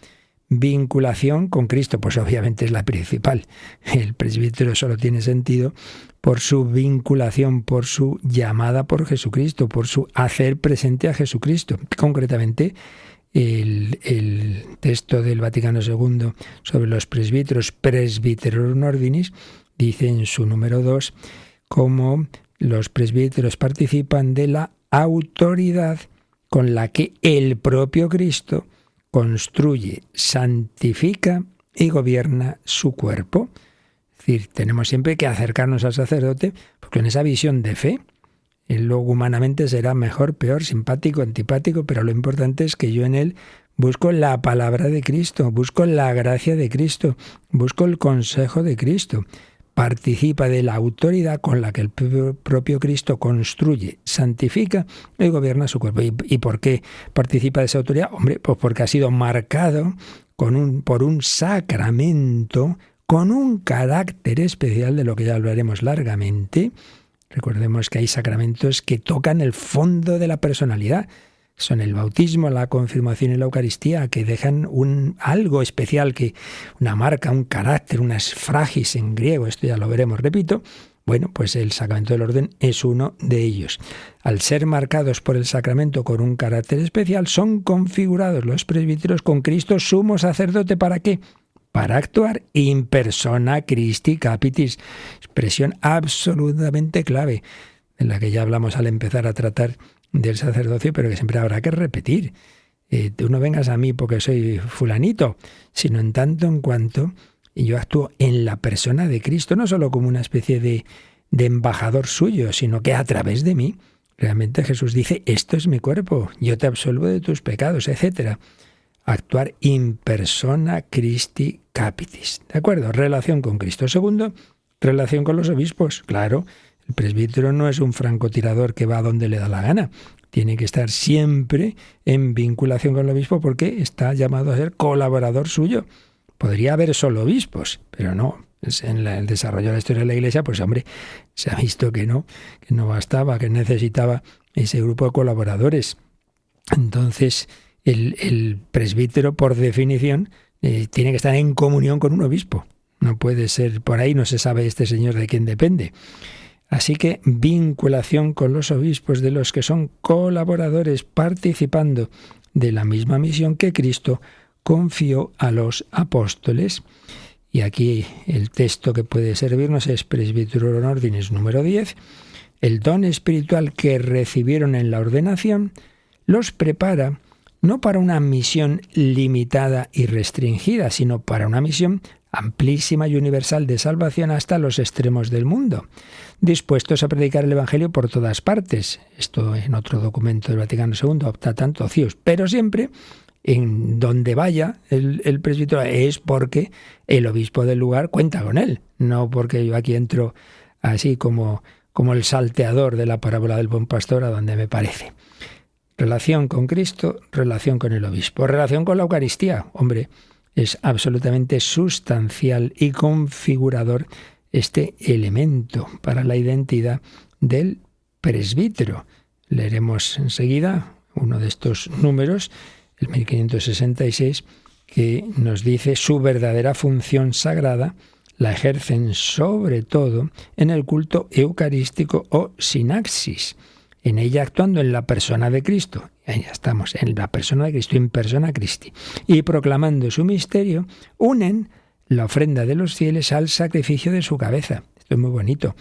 vinculación con Cristo, pues obviamente es la principal. El presbítero solo tiene sentido por su vinculación, por su llamada por Jesucristo, por su hacer presente a Jesucristo. Concretamente, el texto del Vaticano II sobre los presbíteros, Presbyterorum Ordinis, dice en su número 2 cómo los presbíteros participan de la autoridad con la que el propio Cristo construye, santifica y gobierna su cuerpo. Es decir, tenemos siempre que acercarnos al sacerdote, porque en esa visión de fe, él luego humanamente será mejor, peor, simpático, antipático, pero lo importante es que yo en él busco la palabra de Cristo, busco la gracia de Cristo, busco el consejo de Cristo. Participa de la autoridad con la que el propio Cristo construye, santifica y gobierna su cuerpo. ¿Y por qué participa de esa autoridad? Hombre, pues porque ha sido marcado por un sacramento con un carácter especial, de lo que ya hablaremos largamente. Recordemos que hay sacramentos que tocan el fondo de la personalidad. Son el bautismo, la confirmación y la Eucaristía, que dejan algo especial, una marca, un carácter, unas fragis en griego, esto ya lo veremos, repito. Bueno, pues el sacramento del orden es uno de ellos. Al ser marcados por el sacramento con un carácter especial, son configurados los presbíteros con Cristo sumo sacerdote. ¿Para qué? Para actuar in persona Christi capitis, expresión absolutamente clave, en la que ya hablamos al empezar a tratar del sacerdocio, pero que siempre habrá que repetir. Tú no vengas a mí porque soy fulanito, sino en tanto en cuanto yo actúo en la persona de Cristo, no solo como una especie de embajador suyo, sino que a través de mí, realmente Jesús dice, esto es mi cuerpo, yo te absolvo de tus pecados, etc. Actuar in persona Christi capitis. ¿De acuerdo? Relación con Cristo. Segundo, relación con los obispos. Claro, el presbítero no es un francotirador que va a donde le da la gana. Tiene que estar siempre en vinculación con el obispo porque está llamado a ser colaborador suyo. Podría haber solo obispos, pero no. En el desarrollo de la historia de la Iglesia, pues hombre, se ha visto que no bastaba, que necesitaba ese grupo de colaboradores. Entonces, el presbítero, por definición, tiene que estar en comunión con un obispo. No puede ser, por ahí no se sabe este señor de quién depende. Así que vinculación con los obispos, de los que son colaboradores, participando de la misma misión que Cristo confió a los apóstoles. Y aquí el texto que puede servirnos es Presbyterorum Ordinis número 10. El don espiritual que recibieron en la ordenación los prepara no para una misión limitada y restringida, sino para una misión amplísima y universal de salvación hasta los extremos del mundo, dispuestos a predicar el Evangelio por todas partes. Esto en otro documento del Vaticano II, Opta Tanto Cius, pero siempre en donde vaya el presbítero es porque el obispo del lugar cuenta con él, no porque yo aquí entro así como el salteador de la parábola del buen pastor a donde me parece. Relación con Cristo, relación con el obispo, relación con la Eucaristía. Hombre, es absolutamente sustancial y configurador este elemento para la identidad del presbítero. Leeremos enseguida uno de estos números, el 1566, que nos dice su verdadera función sagrada la ejercen sobre todo en el culto eucarístico o sinaxis, en ella actuando en la persona de Cristo. Ahí ya estamos, en la persona de Cristo, in persona Christi. Y proclamando su misterio, unen la ofrenda de los fieles al sacrificio de su cabeza. Esto es muy bonito.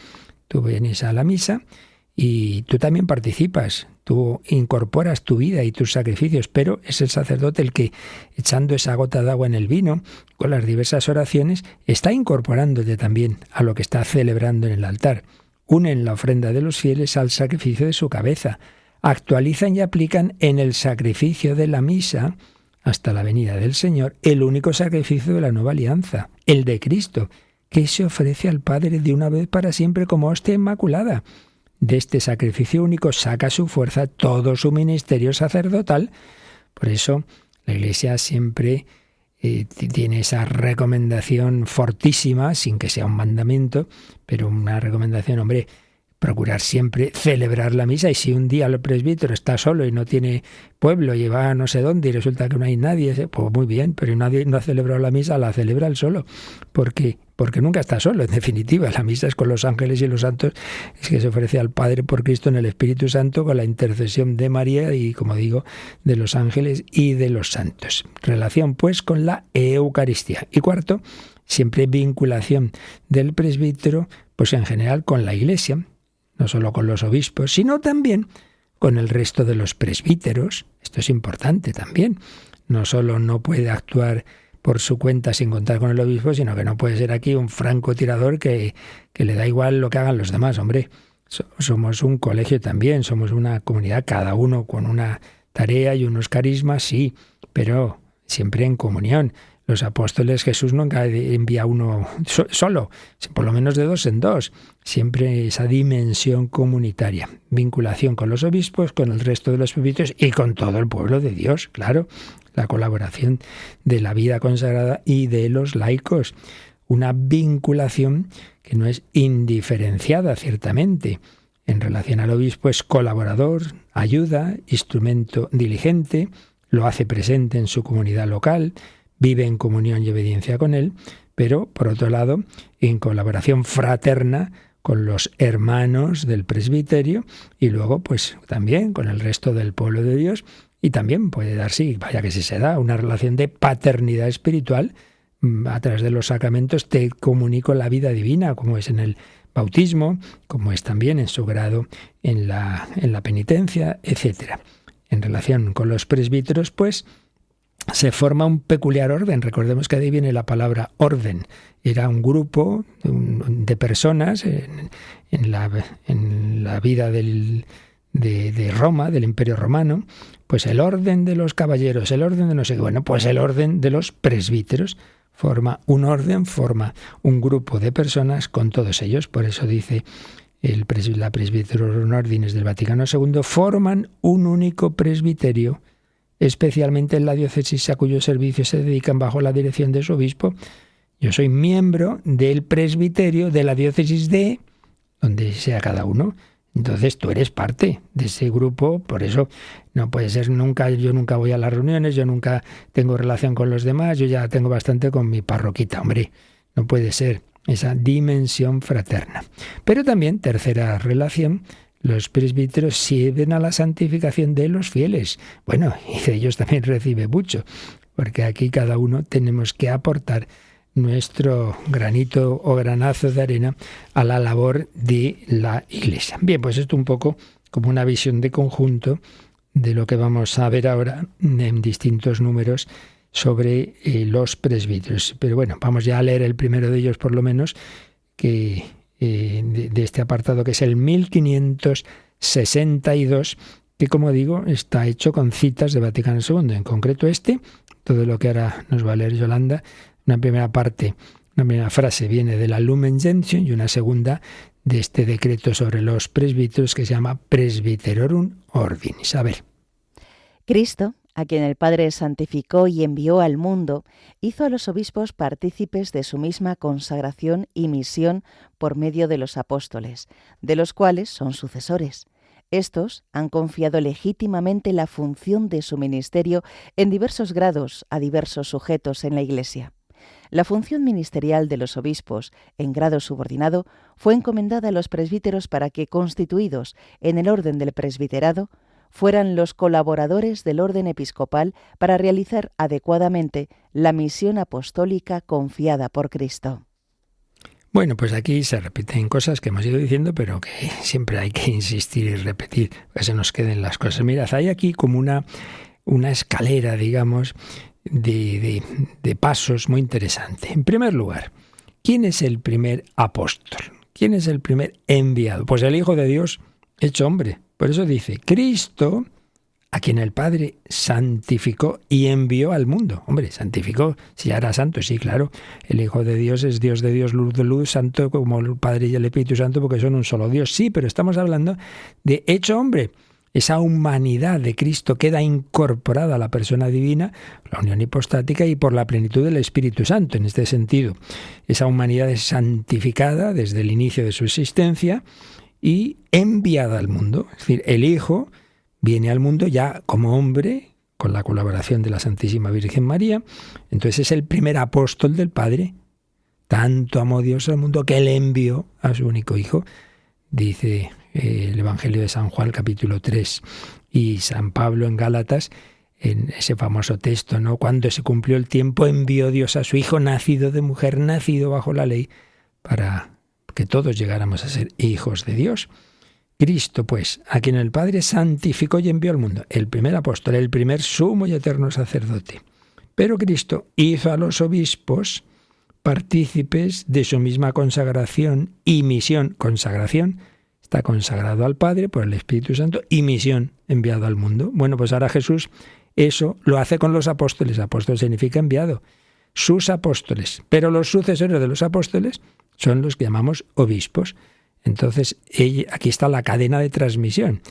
Tú vienes a la misa y tú también participas. Tú incorporas tu vida y tus sacrificios, pero es el sacerdote el que, echando esa gota de agua en el vino, con las diversas oraciones, está incorporándote también a lo que está celebrando en el altar. Unen la ofrenda de los fieles al sacrificio de su cabeza. Actualizan y aplican en el sacrificio de la misa, hasta la venida del Señor, el único sacrificio de la nueva alianza, el de Cristo, que se ofrece al Padre de una vez para siempre como hostia inmaculada. De este sacrificio único saca su fuerza todo su ministerio sacerdotal. Por eso la Iglesia siempre tiene esa recomendación fortísima, sin que sea un mandamiento, pero una recomendación, hombre, procurar siempre celebrar la misa. Y si un día el presbítero está solo y no tiene pueblo y va a no sé dónde y resulta que no hay nadie, pues muy bien, pero nadie no ha celebrado la misa, la celebra él solo. Porque nunca está solo, en definitiva. La misa es con los ángeles y los santos, es que se ofrece al Padre por Cristo en el Espíritu Santo con la intercesión de María y, como digo, de los ángeles y de los santos. Relación, pues, con la Eucaristía. Y cuarto, siempre vinculación del presbítero, pues en general con la Iglesia, no solo con los obispos, sino también con el resto de los presbíteros. Esto es importante también. No solo no puede actuar por su cuenta sin contar con el obispo, sino que no puede ser aquí un francotirador que le da igual lo que hagan los demás. Hombre, somos un colegio también, somos una comunidad, cada uno con una tarea y unos carismas, sí, pero siempre en comunión. Los apóstoles, Jesús nunca envía a uno solo, por lo menos de dos en dos. Siempre esa dimensión comunitaria, vinculación con los obispos, con el resto de los presbíteros y con todo el pueblo de Dios, claro. La colaboración de la vida consagrada y de los laicos. Una vinculación que no es indiferenciada, ciertamente. En relación al obispo es colaborador, ayuda, instrumento diligente, lo hace presente en su comunidad local, vive en comunión y obediencia con él, pero, por otro lado, en colaboración fraterna con los hermanos del presbiterio y luego, pues, también con el resto del pueblo de Dios. Y también puede darse, vaya que sí se da, una relación de paternidad espiritual. A través de los sacramentos te comunico la vida divina, como es en el bautismo, como es también en su grado en la penitencia, etc. En relación con los presbíteros, pues, se forma un peculiar orden. Recordemos que de ahí viene la palabra orden. Era un grupo de personas en la vida de Roma, del Imperio Romano, pues el orden de los caballeros, el orden de no sé qué, bueno, pues el orden de los presbíteros forma un orden, forma un grupo de personas con todos ellos. Por eso dice la Presbyterorum Ordinis del Vaticano II, forman un único presbiterio, especialmente en la diócesis a cuyo servicio se dedican bajo la dirección de su obispo. Yo soy miembro del presbiterio de la diócesis de donde sea cada uno. Entonces tú eres parte de ese grupo, por eso no puede ser nunca, yo nunca voy a las reuniones, yo nunca tengo relación con los demás, yo ya tengo bastante con mi parroquita, hombre, no puede ser esa dimensión fraterna. Pero también, tercera relación, los presbíteros sirven a la santificación de los fieles. Bueno, y de ellos también recibe mucho, porque aquí cada uno tenemos que aportar nuestro granito o granazo de arena a la labor de la Iglesia. Bien, pues esto un poco como una visión de conjunto de lo que vamos a ver ahora en distintos números sobre los presbíteros. Pero bueno, vamos ya a leer el primero de ellos por lo menos, que de este apartado, que es el 1562, que como digo está hecho con citas de Vaticano II. En concreto todo lo que ahora nos va a leer Yolanda, una primera frase viene de la Lumen Gentium y una segunda de este decreto sobre los presbíteros que se llama Presbyterorum Ordinis. A ver.
Cristo, a quien el Padre santificó y envió al mundo, hizo a los obispos partícipes de su misma consagración y misión por medio de los apóstoles, de los cuales son sucesores. Estos han confiado legítimamente la función de su ministerio en diversos grados a diversos sujetos en la Iglesia. La función ministerial de los obispos, en grado subordinado, fue encomendada a los presbíteros para que, constituidos en el orden del presbiterado, fueran los colaboradores del orden episcopal para realizar adecuadamente la misión apostólica confiada por Cristo.
Bueno, pues aquí se repiten cosas que hemos ido diciendo, pero que siempre hay que insistir y repetir, que se nos queden las cosas. Mirad, hay aquí como una escalera, digamos, de pasos muy interesante. En primer lugar, ¿quién es el primer apóstol? ¿Quién es el primer enviado? Pues el Hijo de Dios hecho hombre. Por eso dice, Cristo, a quien el Padre santificó y envió al mundo. Hombre, santificó, si ya era santo, sí, claro. El Hijo de Dios es Dios de Dios, luz de luz, santo como el Padre y el Espíritu Santo, porque son un solo Dios. Sí, pero estamos hablando de hecho hombre. Esa humanidad de Cristo queda incorporada a la persona divina, la unión hipostática y por la plenitud del Espíritu Santo. En este sentido, esa humanidad es santificada desde el inicio de su existencia y enviada al mundo. Es decir, el Hijo viene al mundo ya como hombre, con la colaboración de la Santísima Virgen María. Entonces es el primer apóstol del Padre. Tanto amó Dios al mundo que le envió a su único Hijo. Dice el Evangelio de San Juan, capítulo 3, y San Pablo en Gálatas, en ese famoso texto, ¿no? Cuando se cumplió el tiempo, envió Dios a su Hijo, nacido de mujer, nacido bajo la ley, para que todos llegáramos a ser hijos de Dios. Cristo, pues, a quien el Padre santificó y envió al mundo, el primer apóstol, el primer sumo y eterno sacerdote. Pero Cristo hizo a los obispos partícipes de su misma consagración y misión. Consagración, está consagrado al Padre por el Espíritu Santo, y misión, enviado al mundo. Bueno, pues ahora Jesús eso lo hace con los apóstoles. Apóstol significa enviado. Sus apóstoles. Pero los sucesores de los apóstoles son los que llamamos obispos. Entonces, aquí está la cadena de transmisión.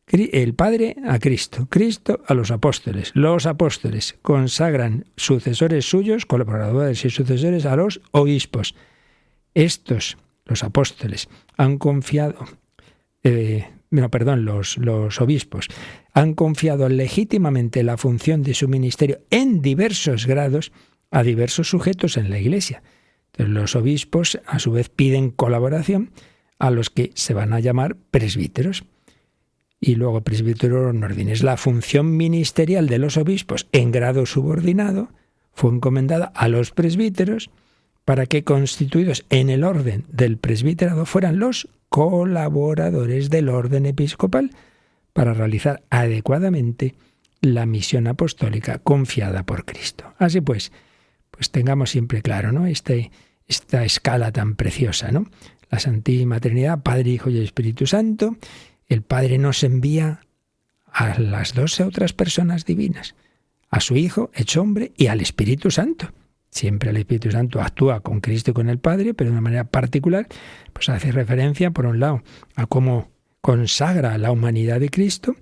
El Padre a Cristo, Cristo a los apóstoles consagran sucesores suyos, colaboradores y sucesores a los obispos. Estos, los apóstoles, han confiado, los obispos, han confiado legítimamente la función de su ministerio en diversos grados a diversos sujetos en la Iglesia. Entonces, los obispos, a su vez, piden colaboración a los que se van a llamar presbíteros. Y luego Presbyterorum Ordinis. La función ministerial de los obispos en grado subordinado fue encomendada a los presbíteros para que, constituidos en el orden del presbiterado, fueran los colaboradores del orden episcopal para realizar adecuadamente la misión apostólica confiada por Cristo. Así pues tengamos siempre claro, ¿no? Esta escala tan preciosa, ¿no? La Santísima Trinidad, Padre, Hijo y Espíritu Santo. El Padre nos envía a las 12 otras personas divinas, a su Hijo hecho hombre y al Espíritu Santo. Siempre el Espíritu Santo actúa con Cristo y con el Padre, pero de una manera particular, pues hace referencia, por un lado, a cómo consagra a la humanidad de Cristo,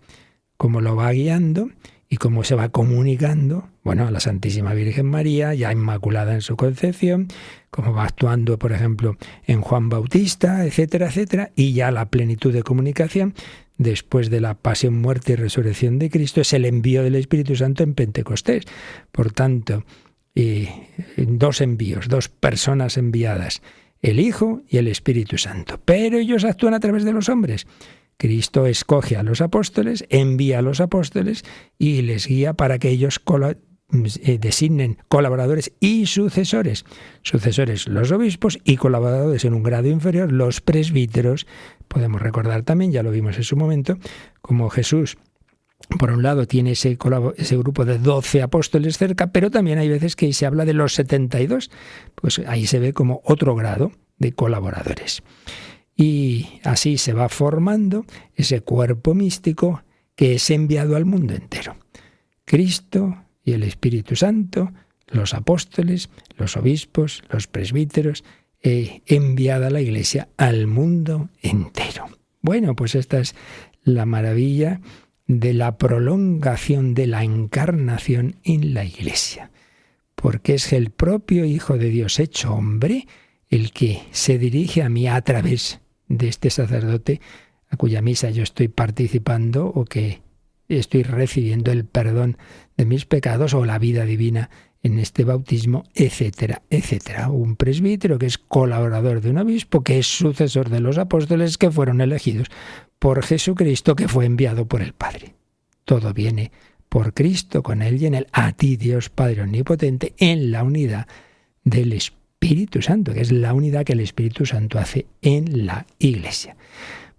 cómo lo va guiando y cómo se va comunicando, a la Santísima Virgen María, ya inmaculada en su concepción, cómo va actuando, por ejemplo, en Juan Bautista, etcétera, etcétera, y ya la plenitud de comunicación, después de la pasión, muerte y resurrección de Cristo, es el envío del Espíritu Santo en Pentecostés. Por tanto, dos envíos, dos personas enviadas, el Hijo y el Espíritu Santo. Pero ellos actúan a través de los hombres. Cristo escoge a los apóstoles, envía a los apóstoles y les guía para que ellos designen colaboradores y sucesores. Sucesores los obispos y colaboradores en un grado inferior los presbíteros. Podemos recordar también, ya lo vimos en su momento, como Jesús por un lado tiene ese grupo de 12 apóstoles cerca, pero también hay veces que se habla de los 72. Pues ahí se ve como otro grado de colaboradores. Y así se va formando ese cuerpo místico que es enviado al mundo entero. Cristo y el Espíritu Santo, los apóstoles, los obispos, los presbíteros, enviada la Iglesia al mundo entero. Bueno, pues esta es la maravilla de la prolongación de la encarnación en la Iglesia, porque es el propio Hijo de Dios hecho hombre el que se dirige a mí a través de este sacerdote a cuya misa yo estoy participando o que estoy recibiendo el perdón de mis pecados o la vida divina en este bautismo, etcétera, etcétera. Un presbítero que es colaborador de un obispo, que es sucesor de los apóstoles que fueron elegidos por Jesucristo, que fue enviado por el Padre. Todo viene por Cristo, con Él y en Él. A ti, Dios Padre Omnipotente, en la unidad del Espíritu Santo, que es la unidad que el Espíritu Santo hace en la Iglesia.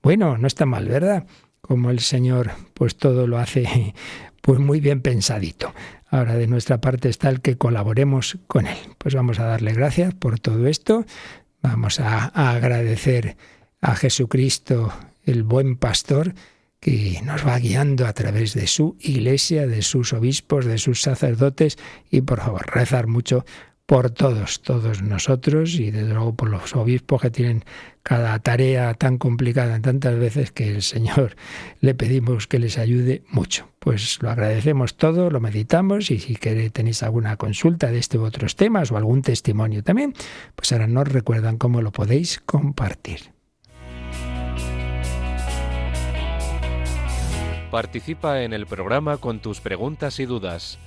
Bueno, no está mal, ¿verdad? Como el Señor pues todo lo hace pues muy bien pensadito. Ahora de nuestra parte está el que colaboremos con Él. Pues vamos a darle gracias por todo esto. Vamos a agradecer a Jesucristo, el buen pastor, que nos va guiando a través de su Iglesia, de sus obispos, de sus sacerdotes, y por favor, rezar mucho por todos nosotros y desde luego por los obispos que tienen cada tarea tan complicada tantas veces que el Señor le pedimos que les ayude mucho. Pues lo agradecemos todo, lo meditamos y si tenéis alguna consulta de este u otros temas o algún testimonio también, pues ahora nos recuerdan cómo lo podéis compartir.
Participa en el programa con tus preguntas y dudas.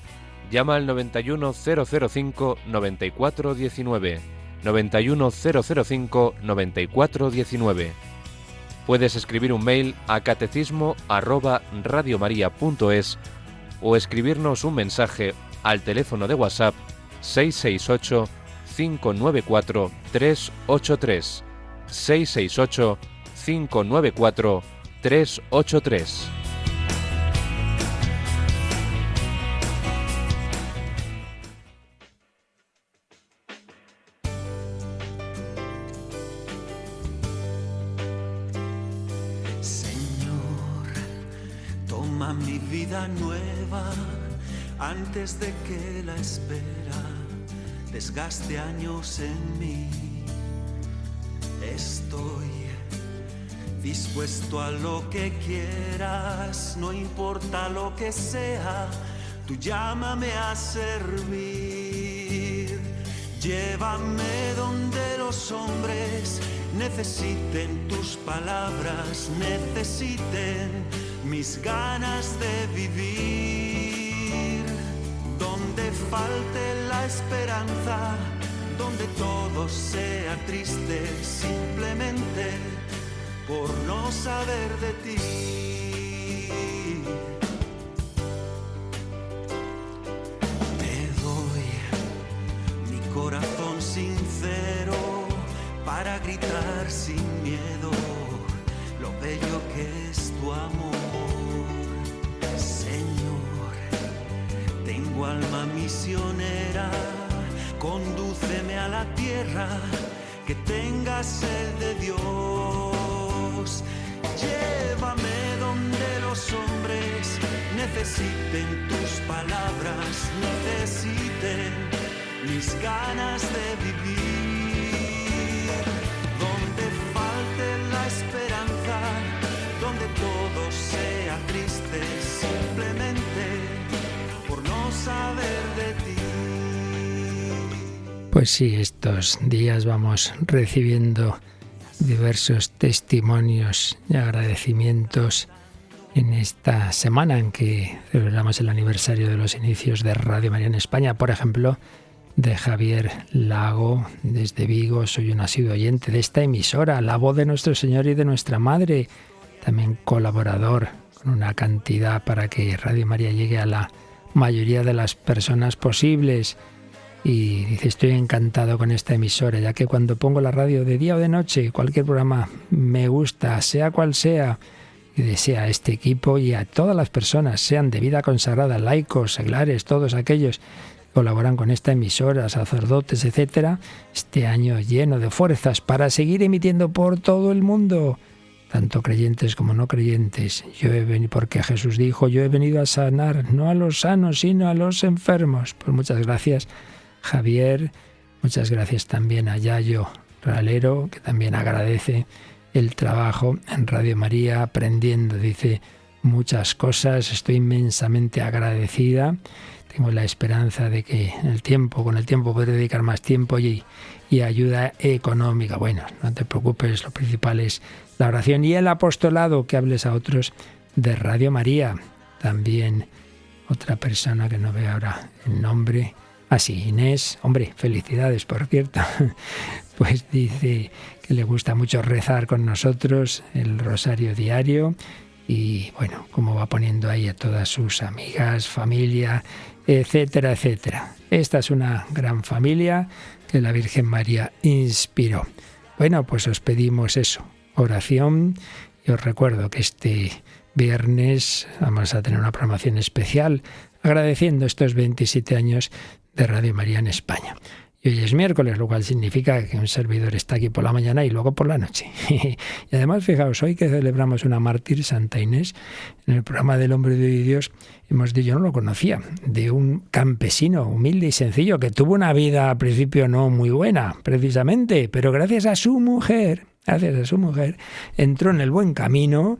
Llama al 91005-9419, 91005-9419. Puedes escribir un mail a catecismo@radiomaria.es o escribirnos un mensaje al teléfono de WhatsApp 668 594 383, 668 594 383.
Mi vida nueva antes de que la espera desgaste años en mí. Estoy dispuesto a lo que quieras, no importa lo que sea, tú llámame a servir. Llévame donde los hombres necesiten tus palabras, necesiten mis ganas de vivir, donde falte la esperanza, donde todo sea triste simplemente por no saber de ti. Te doy mi corazón sincero para gritar sin miedo lo bello que es tu amor. Tengo alma misionera, condúceme a la tierra que tenga sed de Dios. Llévame donde los hombres necesiten tus palabras, necesiten mis ganas de vivir, donde falte la esperanza, donde todo sea triste simplemente por no saber de ti.
Pues sí, estos días vamos recibiendo diversos testimonios y agradecimientos en esta semana en que celebramos el aniversario de los inicios de Radio María en España. Por ejemplo, de Javier Lago, desde Vigo: soy un asiduo oyente de esta emisora, la voz de nuestro Señor y de nuestra Madre. También colaborador con una cantidad para que Radio María llegue a la mayoría de las personas posibles. Y dice: estoy encantado con esta emisora, ya que cuando pongo la radio de día o de noche, cualquier programa me gusta, sea cual sea. y desea a este equipo y a todas las personas, sean de vida consagrada, laicos, seglares, todos aquellos que colaboran con esta emisora, sacerdotes, etcétera, este año lleno de fuerzas para seguir emitiendo por todo el mundo, tanto creyentes como no creyentes. Porque Jesús dijo, yo he venido a sanar, no a los sanos, sino a los enfermos. Pues muchas gracias, Javier, muchas gracias también a Yayo Ralero, que también agradece el trabajo en Radio María, aprendiendo, dice, muchas cosas, estoy inmensamente agradecida. Tengo la esperanza de que con el tiempo podré dedicar más tiempo y ayuda económica. Bueno, no te preocupes, lo principal es la oración y el apostolado, que hables a otros de Radio María. También otra persona que no veo ahora el nombre. Sí, Inés. Hombre, felicidades, por cierto. Pues dice que le gusta mucho rezar con nosotros el rosario diario. Y bueno, como va poniendo ahí a todas sus amigas, familia, etcétera, etcétera. Esta es una gran familia que la Virgen María inspiró. Bueno, pues os pedimos eso, oración, y os recuerdo que este viernes vamos a tener una programación especial agradeciendo estos 27 años de Radio María en España. Y hoy es miércoles, lo cual significa que un servidor está aquí por la mañana y luego por la noche. Y además, fijaos, hoy que celebramos una mártir, Santa Inés, en el programa del Hombre de Dios, hemos dicho, yo no lo conocía, de un campesino humilde y sencillo que tuvo una vida al principio no muy buena, precisamente, pero gracias a su mujer, entró en el buen camino,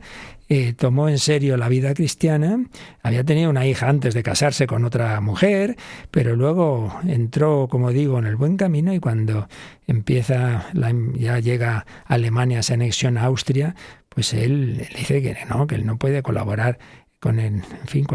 tomó en serio la vida cristiana, había tenido una hija antes de casarse con otra mujer, pero luego entró, como digo, en el buen camino, y cuando ya llega a Alemania, se anexiona a Austria, pues él dice que él no puede colaborar con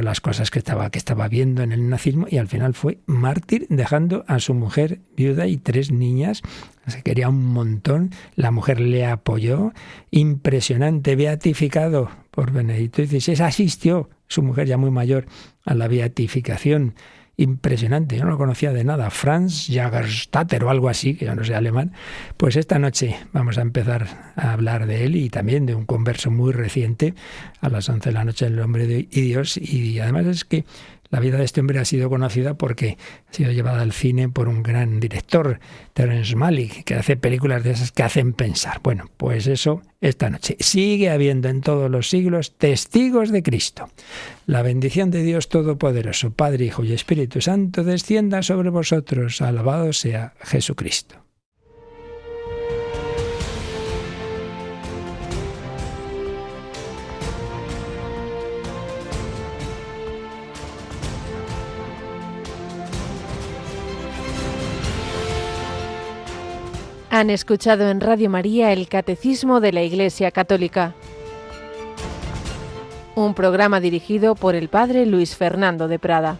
las cosas que estaba viendo en el nazismo, y al final fue mártir, dejando a su mujer viuda y 3 niñas. Se quería un montón, la mujer le apoyó, impresionante, beatificado por Benedicto XVI, asistió, su mujer ya muy mayor, a la beatificación. Impresionante, yo no lo conocía de nada, Franz Jagerstatter o algo así, que yo no sé alemán. Pues esta noche vamos a empezar a hablar de él, y también de un converso muy reciente, a las 11 de la noche, en El Hombre de Dios. Y además es que la vida de este hombre ha sido conocida porque ha sido llevada al cine por un gran director, Terrence Malick, que hace películas de esas que hacen pensar. Bueno, pues eso esta noche. Sigue habiendo en todos los siglos testigos de Cristo. La bendición de Dios Todopoderoso, Padre, Hijo y Espíritu Santo, descienda sobre vosotros. Alabado sea Jesucristo.
Han escuchado en Radio María el Catecismo de la Iglesia Católica, un programa dirigido por el Padre Luis Fernando de Prada.